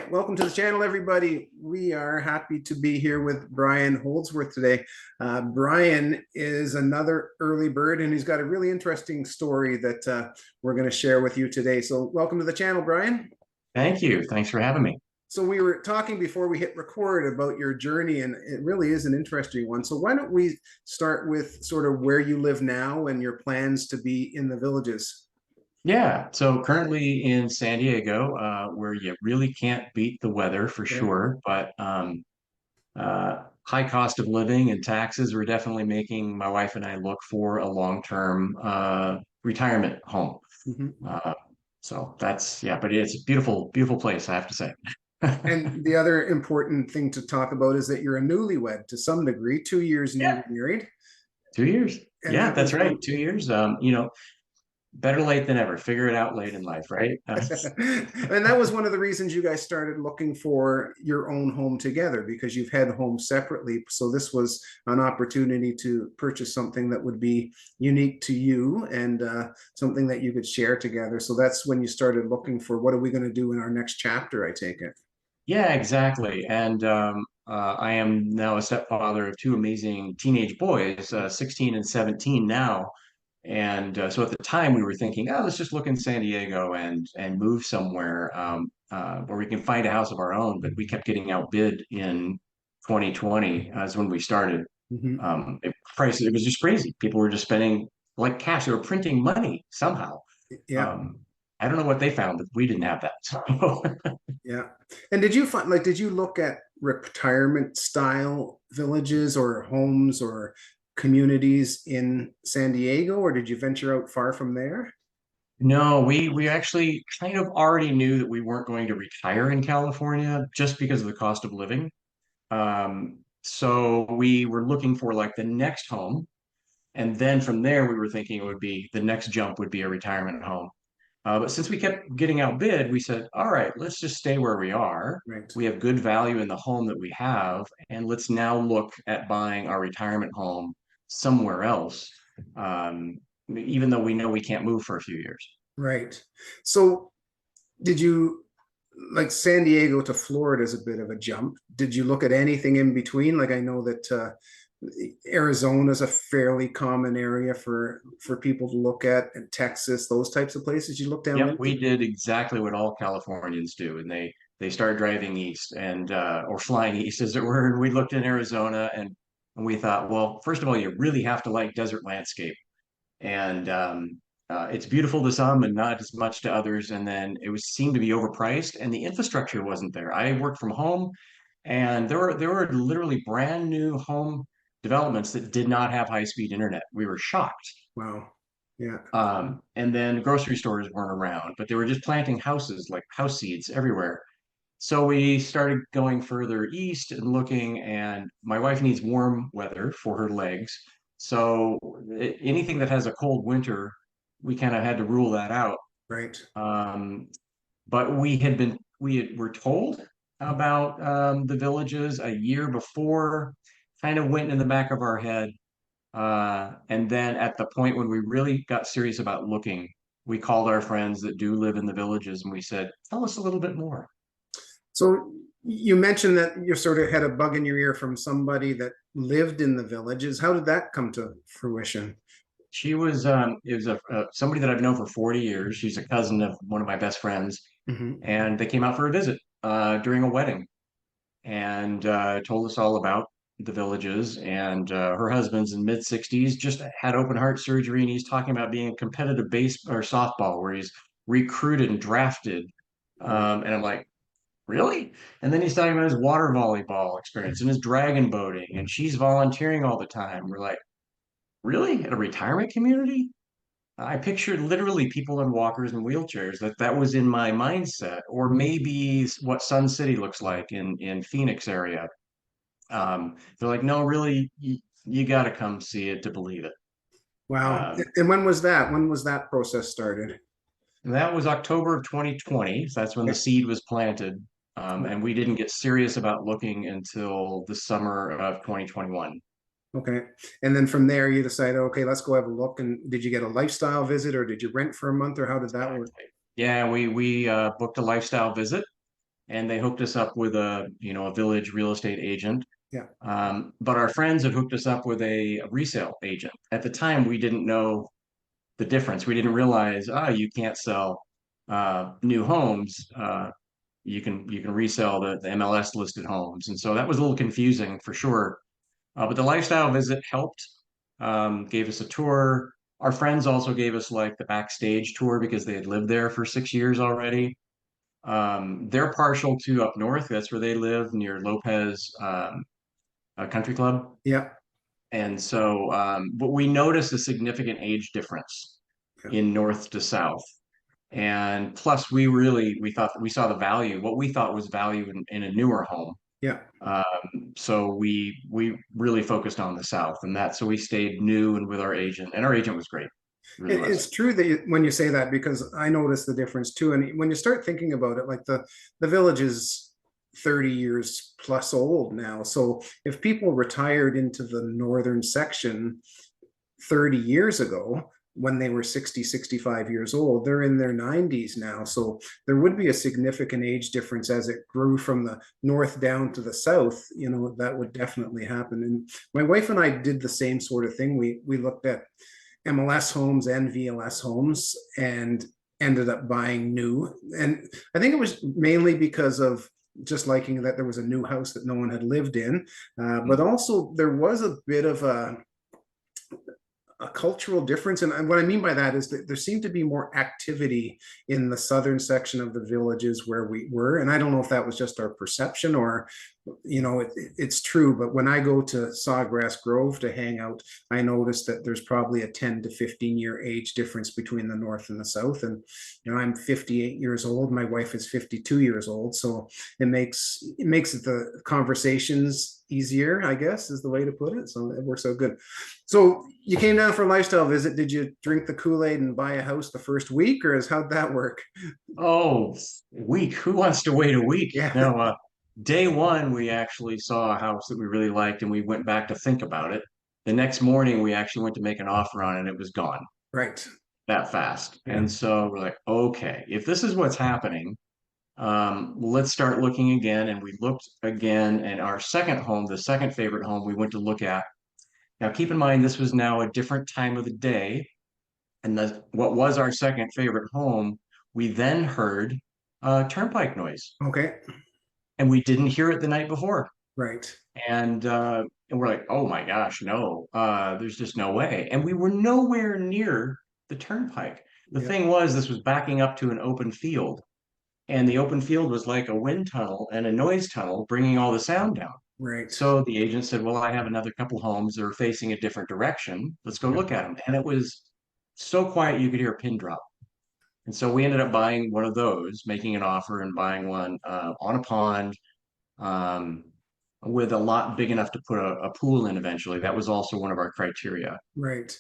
right, welcome to the channel, everybody. We are happy to be here with Brian Holdsworth today. Brian is another early bird, and he's got a really interesting story that we're going to share with you today. So welcome to the channel, Brian. Thank you. Thanks for having me. So we were talking before we hit record about your journey, and it really is an interesting one. So why don't we start with sort of where you live now and your plans to be in the villages? Yeah, so currently in San Diego, where you really can't beat the weather for Okay. sure, but high cost of living and taxes are definitely making my wife and I look for a long-term retirement home. Mhm. Uh, so that's, yeah, but it's a beautiful, beautiful place, I have to say. And the other important thing to talk about is that you're a newlywed to some degree, 2 years Yeah, newly married. 2 years. And Yeah, that that's was right. one, 2 years. Better late than ever. Figure it out late in life, right? and that was one of the reasons you guys started looking for your own home together because you've had homes separately. So this was an opportunity to purchase something that would be unique to you and something that you could share together. So that's when you started looking for what are we going to do in our next chapter, I take it. Yeah, exactly. And I am now a stepfather of two amazing teenage boys, 16 and 17 now. And so at the time we were thinking, oh, let's just look in San Diego and move somewhere where we can find a house of our own. But we kept getting outbid in 2020 as when we started. Mhm. Prices, it was just crazy. People were just spending like cash. They were printing money somehow. Yeah. Um, I don't know what they found, but we didn't have that. So Yeah. And did you find, like, did you look at retirement style villages or homes or communities in San Diego, or did you venture out far from there? No, we actually kind of already knew that we weren't going to retire in California just because of the cost of living. So we were looking for like the next home, and then from there we were thinking it would be the next jump would be a retirement home. But since we kept getting outbid, we said, all right, let's just stay where we are. Right. We have good value in the home that we have, and let's now look at buying our retirement home somewhere else, even though we know we can't move for a few years. Right. So did you, like, San Diego to Florida is a bit of a jump. Did you look at anything in between? Like, I know that Arizona is a fairly common area for people to look at, and Texas, those types of places you look down Yep, into. we did exactly what all Californians do, and they started driving east and or flying east, as it were. And we looked in Arizona, and we thought, well, first of all, you really have to like desert landscape, and it's beautiful to some and not as much to others. And then it was seemed to be overpriced, and the infrastructure wasn't there. I worked from home, and there were literally brand new home developments that did not have high speed internet. We were shocked. Wow. Yeah. And then grocery stores weren't around, but they were just planting houses like house seeds everywhere. So we started going further east and looking, and my wife needs warm weather for her legs. So anything that has a cold winter, we kind of had to rule that out. Right. Um, but were told about the villages a year before, kind of went in the back of our head. And then at the point when we really got serious about looking, we called our friends that do live in the villages and we said, tell us a little bit more. So you mentioned that you sort of had a bug in your ear from somebody that lived in the villages. How did that come to fruition? It was somebody that I've known for 40 years. She's a cousin of one of my best friends, Hmm. and they came out for a visit during a wedding and told us all about the villages. And her husband's in mid 60s, just had open heart surgery, and he's talking about being a competitive base or softball where he's recruited and drafted. Wow. And I'm like, really? And then he's talking about his water volleyball experience and his dragon boating, and she's volunteering all the time. We're like, really? At a retirement community? I pictured literally people in walkers and wheelchairs. That was in my mindset, or maybe what Sun City looks like in Phoenix area. They're like, no, really, you got to come see it to believe it. Wow. Um, And when was that? When was that process started? that was October of 2020. So that's when the Okay. seed was planted. And we didn't get serious about looking until the summer of 2021. Okay. And then from there, you decided, okay, let's go have a look. And did you get a lifestyle visit or did you rent for a month or how did that work? Exactly. Yeah, we booked a lifestyle visit. and they hooked us up with a village real estate agent. Yeah. But our friends had hooked us up with a resale agent. At the time, we didn't know the difference. We didn't realize, you can't sell new homes. You can resell the MLS listed homes, and so that was a little confusing for sure. But the lifestyle visit helped. Gave us a tour. Our friends also gave us like the backstage tour because they had lived there for 6 years already. They're partial to up north. That's where they live near Lopez Country Club. Yeah. And so, but we noticed a significant age difference Yeah. in north to south. And plus, we thought we saw the value, what we thought was value in a newer home. Yeah. So we really focused on the south, and that so we stayed new and with our agent, and our agent was great, really It's was. true that when you say that, because I noticed the difference too. And when you start thinking about it, like the village is 30 years plus old now. So if people retired into the northern section 30 years ago, when they were 60, 65 years old, they're in their 90s now. So there would be a significant age difference as it grew from the north down to the south. That would definitely happen. And my wife and I did the same sort of thing. We looked at MLS homes and VLS homes and ended up buying new. And I think it was mainly because of just liking that there was a new house that no one had lived in. But also there was a bit of a cultural difference. And what I mean by that is that there seemed to be more activity in the southern section of the villages where we were. And I don't know if that was just our perception or, it's true. But when I go to Sawgrass Grove to hang out, I notice that there's probably a 10 to 15-year age difference between the north and the south. And, I'm 58 years old. My wife is 52 years old. So it makes the conversations easier, I guess, is the way to put it. So it works out good. So you came down for a lifestyle visit. Did you drink the Kool-Aid and buy a house the first week, or how'd that work? Oh, week. Who wants to wait a week? Yeah. No, day one, we actually saw a house that we really liked and we went back to think about it. The next morning, we actually went to make an offer on it and it was gone Right. that fast. Yeah. And so we're like, okay, if this is what's happening, let's start looking again. And we looked again, and our second home, the second favorite home we went to look at. Now, keep in mind, this was now a different time of the day. And what was our second favorite home, we then heard turnpike noise, Okay. and we didn't hear it the night before. Right. And we're like, oh my gosh, no, there's just no way. And we were nowhere near the turnpike. The Yeah. thing was, this was backing up to an open field, and the open field was like a wind tunnel and a noise tunnel, bringing all the sound down. Right. So the agent said, well, I have another couple homes that are facing a different direction. Let's go Yeah. look at them. And it was so quiet you could hear a pin drop. And so we ended up buying one of those, making an offer and buying one on a pond, um, with a lot big enough to put a pool in eventually. That was also one of our criteria. Right.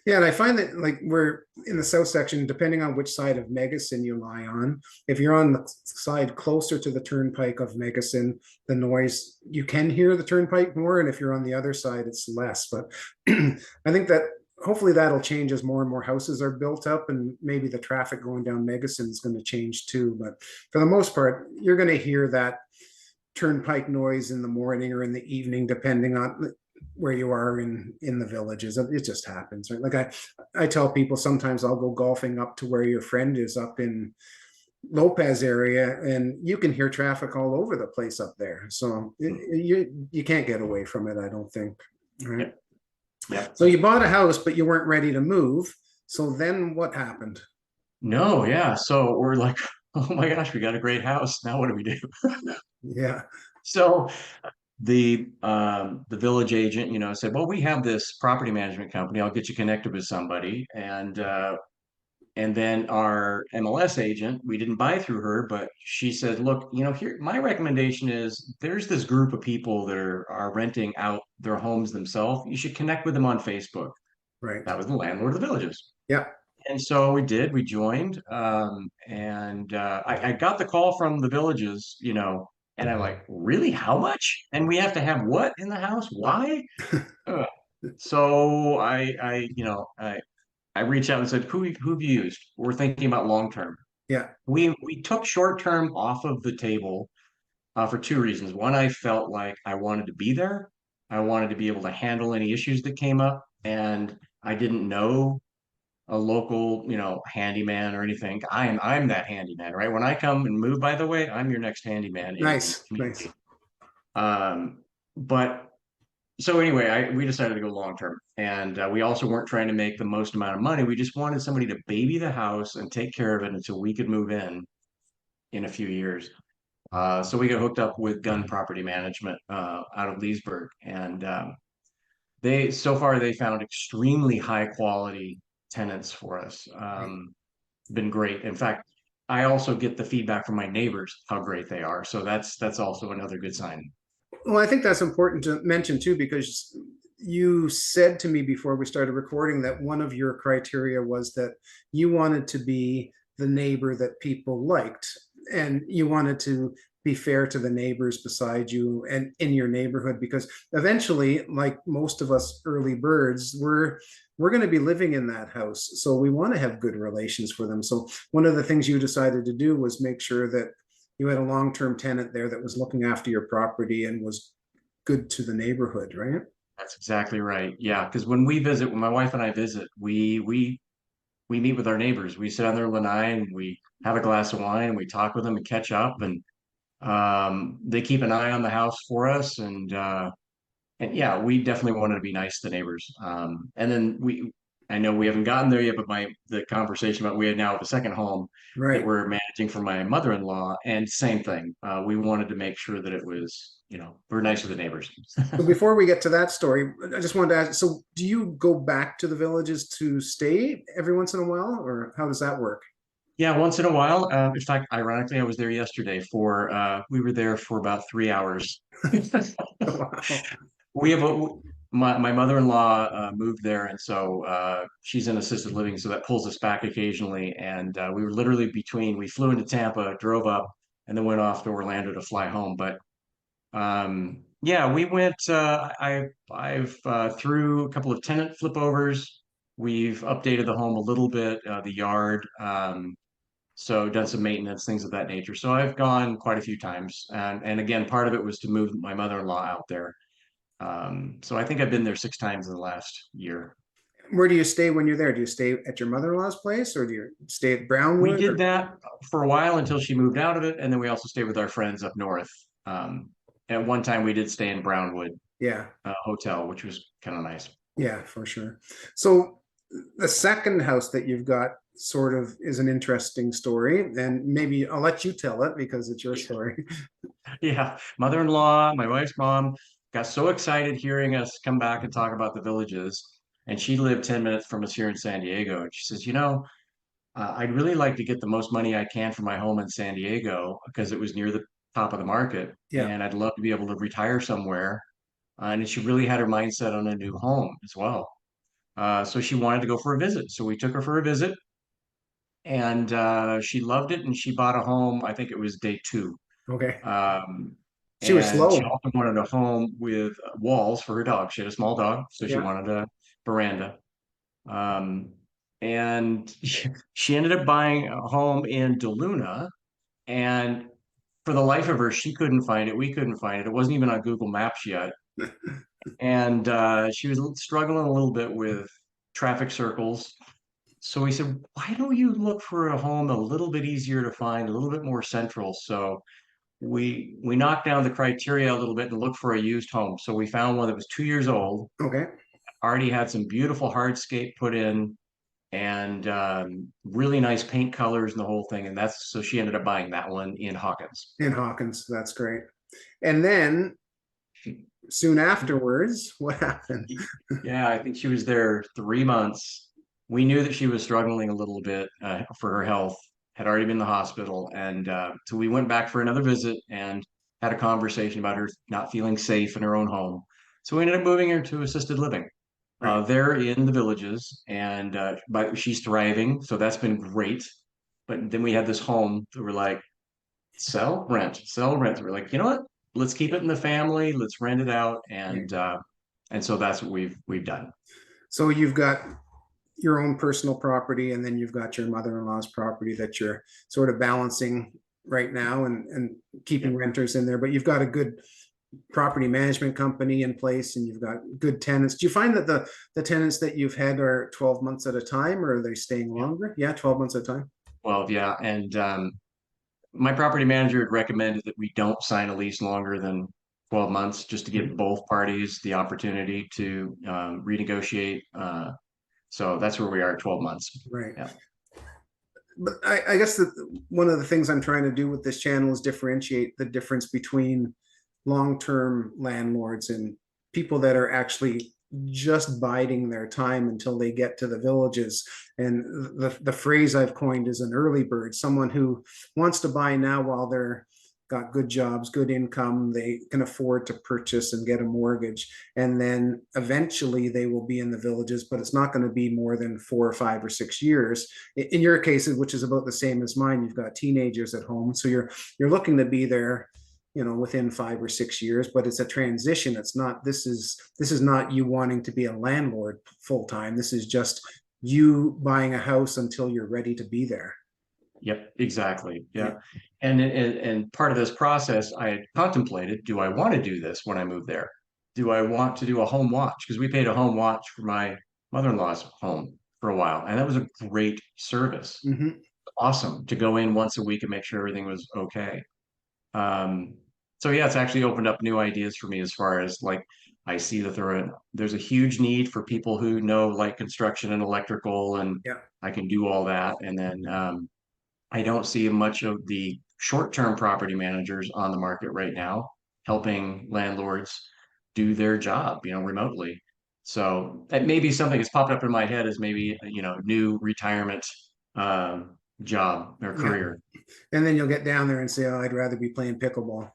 Yeah, and I find that like we're in the south section, depending on which side of Megasin you lie on, if you're on the side closer to the turnpike of Megasin, the noise, you can hear the turnpike more, and if you're on the other side, it's less. But I think that hopefully that'll change as more and more houses are built up, and maybe the traffic going down Megasin is going to change too. But for the most part, you're going to hear that turnpike noise in the morning or in the evening, depending on where you are in the villages. It just happens, right? Like I tell people sometimes I'll go golfing up to where your friend is up in Lopez area, and you can hear traffic all over the place up there. So you can't get away from it, I don't think. Right. Yeah. So you bought a house, but you weren't ready to move. So then what happened? No, yeah. So we're like, oh my gosh, we got a great house. Now what do we do? Yeah. So the village agent, said, well, we have this property management company. I'll get you connected with somebody. And then our MLS agent, we didn't buy through her, but she said, look, here, my recommendation is there's this group of people that are renting out their homes themselves. You should connect with them on Facebook. Right. That was the landlord of the villages. Yeah. And so we did, we joined, and I got the call from the villages, and I'm like, really, how much? And we have to have what in the house? Why? Uh, so I reached out and said, who have you used? We're thinking about long term. Yeah. We took short term off of the table for two reasons. One, I felt like I wanted to be there. I wanted to be able to handle any issues that came up, and I didn't know a local, handyman or anything. I'm that handyman, right? When I come and move, by the way, I'm your next handyman in the Nice, nice. community. Um, but so anyway, we decided to go long term, and we also weren't trying to make the most amount of money. We just wanted somebody to baby the house and take care of it until we could move in a few years. So we got hooked up with Gun Property Management out of Leesburg, and they so far they found extremely high quality tenants for us. Been great. In fact, I also get the feedback from my neighbors how great they are. So that's also another good sign. Well, I think that's important to mention too, because you said to me before we started recording that one of your criteria was that you wanted to be the neighbor that people liked, and you wanted to be fair to the neighbors beside you and in your neighborhood, because eventually, like most of us early birds, we're going to be living in that house, so we want to have good relations for them. So one of the things you decided to do was make sure that you had a long-term tenant there that was looking after your property and was good to the neighborhood, right? That's exactly right. Yeah, because when my wife and I visit, we meet with our neighbors. We sit on their lanai and we have a glass of wine and we talk with them and catch up, and they keep an eye on the house for us, and yeah, we definitely wanted to be nice to neighbors. And then I know we haven't gotten there yet, but the conversation about we had now the second home that Right. we're managing for my mother-in-law, and same thing. We wanted to make sure that it was, we're nice to the neighbors. So before we get to that story, I just wanted to ask, so do you go back to the villages to stay every once in a while, or how does that work? Yeah, once in a while. In fact, ironically, I was there yesterday we were there for about 3 hours. Wow. We have my mother-in-law moved there, and so she's in assisted living, so that pulls us back occasionally. And we were literally we flew into Tampa, drove up, and then went off to Orlando to fly home. But yeah, we went. I've through a couple of tenant flipovers. We've updated the home a little bit, the yard. So done some maintenance, things of that nature. So I've gone quite a few times, and again, part of it was to move my mother-in-law out there. So I think I've been there 6 times in the last year. Where do you stay when you're there? Do you stay at your mother-in-law's place, or do you stay at We Brownwood? did Or that for a while until she moved out of it, and then we also stayed with our friends up north. Um, at one time, we did stay in Brownwood yeah, Hotel, which was kind of nice. yeah, for sure. So the second house that you've got sort of is an interesting story, and maybe I'll let you tell it because it's your story. Yeah, mother-in-law, my wife's mom, got so excited hearing us come back and talk about the villages, and she lived 10 minutes from us here in San Diego, and she says, I'd really like to get the most money I can for my home in San Diego because it was near the top of the market, Yeah. and I'd love to be able to retire somewhere. And she really had her mindset on a new home as well. So she wanted to go for a visit. So we took her for a visit, and she loved it. And she bought a home. I think it was day two. Okay. Um, She was and she slow. also wanted a home with walls for her dog. She had a small dog, so she Yeah. wanted a veranda. Um, and she ended up buying a home in DeLuna, and for the life of her, she couldn't find it. We couldn't find it. It wasn't even on Google Maps yet. And she was struggling a little bit with traffic circles. So we said, why don't you look for a home a little bit easier to find, a little bit more central? So we knocked down the criteria a little bit and looked for a used home. So we found one that was 2 years old, Okay. already had some beautiful hardscape put in, and really nice paint colors and the whole thing. And that's so she ended up buying that one in Hawkins. In Hawkins. That's great. And then soon afterwards, what happened? Yeah, I think she was there 3 months. We knew that she was struggling a little bit for her health, had already been in the hospital. And so we went back for another visit and had a conversation about her not feeling safe in her own home. So we ended up moving her to assisted living. Right. They're in the villages, and but she's thriving, so that's been great. But then we had this home that we're like, sell, rent, sell, rent. We're like, you know what? Let's keep it in the family. Let's rent it out, Yeah. and so that's what we've done. So you've got your own personal property, and then you've got your mother-in-law's property that you're sort of balancing right now and keeping renters in there, but you've got a good property management company in place and you've got good tenants. Do you find that the tenants that you've had are 12 months at a time, or are they staying Yeah. longer? Yeah, 12 months at a time. Well, yeah. And my property manager had recommended that we don't sign a lease longer than 12 months just to give Mhm. both parties the opportunity to renegotiate. So that's where we are at 12 months. Right. Yeah. But I guess that one of the things I'm trying to do with this channel is differentiate the difference between long-term landlords and people that are actually just biding their time until they get to the villages. And the phrase I've coined is an early bird, someone who wants to buy now while they're got good jobs, good income, they can afford to purchase and get a mortgage. And then eventually they will be in the villages, but it's not going to be more than 4 or 5 or 6 years. In your case, which is about the same as mine, you've got teenagers at home. So you're looking to be there, within 5 or 6 years, but it's a transition. It's not, this is not you wanting to be a landlord full time. This is just you buying a house until you're ready to be there. Yep, exactly. Yeah. Yeah. And part of this process, I had contemplated, do I want to do this when I move there? Do I want to do a home watch? Because we paid a home watch for my mother-in-law's home for a while, and that was a great service. Mm-hmm. Awesome to go in once a week and make sure everything was okay. Um, so yeah, it's actually opened up new ideas for me as far as like I see that there's a huge need for people who know light construction and electrical, and Yeah. I can do all that. And then I don't see much of the short-term property managers on the market right now helping landlords do their job, remotely. So that may be something that's popped up in my head as maybe, new retirement job or Yeah. career. And then you'll get down there and say, oh, I'd rather be playing pickleball.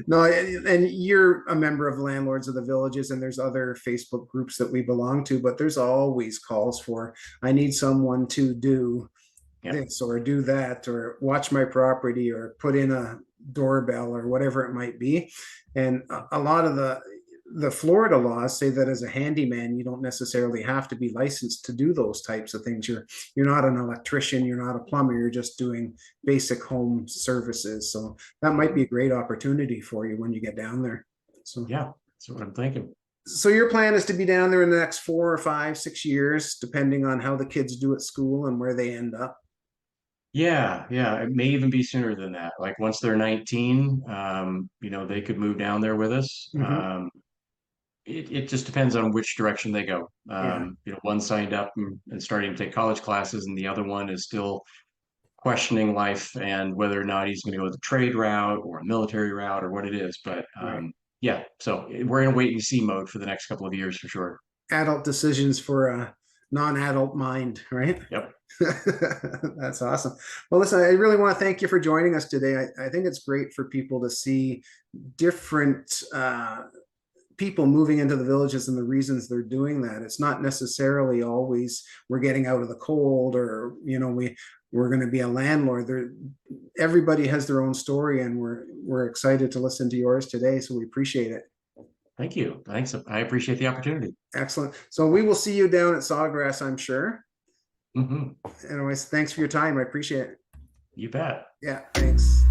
No, and you're a member of Landlords of the Villages, and there's other Facebook groups that we belong to, but there's always calls for, I need someone to do Yeah. this or do that or watch my property or put in a doorbell or whatever it might be. And a lot of the Florida laws say that as a handyman, you don't necessarily have to be licensed to do those types of things. You're not an electrician, you're not a plumber, you're just doing basic home services. So that might be a great opportunity for you when you get down there. So Yeah, that's what I'm thinking. so your plan is to be down there in the next 4 or 5, 6 years, depending on how the kids do at school and where they end up. Yeah, yeah, it may even be sooner than that. Like once they're 19, they could move down there with us. Mhm. It just depends on which direction they go. Yeah. One signed up and starting to take college classes, and the other one is still questioning life and whether or not he's going to go the trade route or a military route or what it is. But Right. yeah, so we're in a wait and see mode for the next couple of years for sure. Adult decisions for a non-adult mind, right? Yep. That's awesome. Well, listen, I really want to thank you for joining us today. I think it's great for people to see different people moving into the villages and the reasons they're doing that. It's not necessarily always we're getting out of the cold or we're going to be a landlord. Everybody has their own story, and we're excited to listen to yours today. So we appreciate it. Thank you. Thanks. I appreciate the opportunity. Excellent. So we will see you down at Sawgrass, I'm sure. Hmm. Anyways, thanks for your time. I appreciate it. You bet. Yeah, thanks.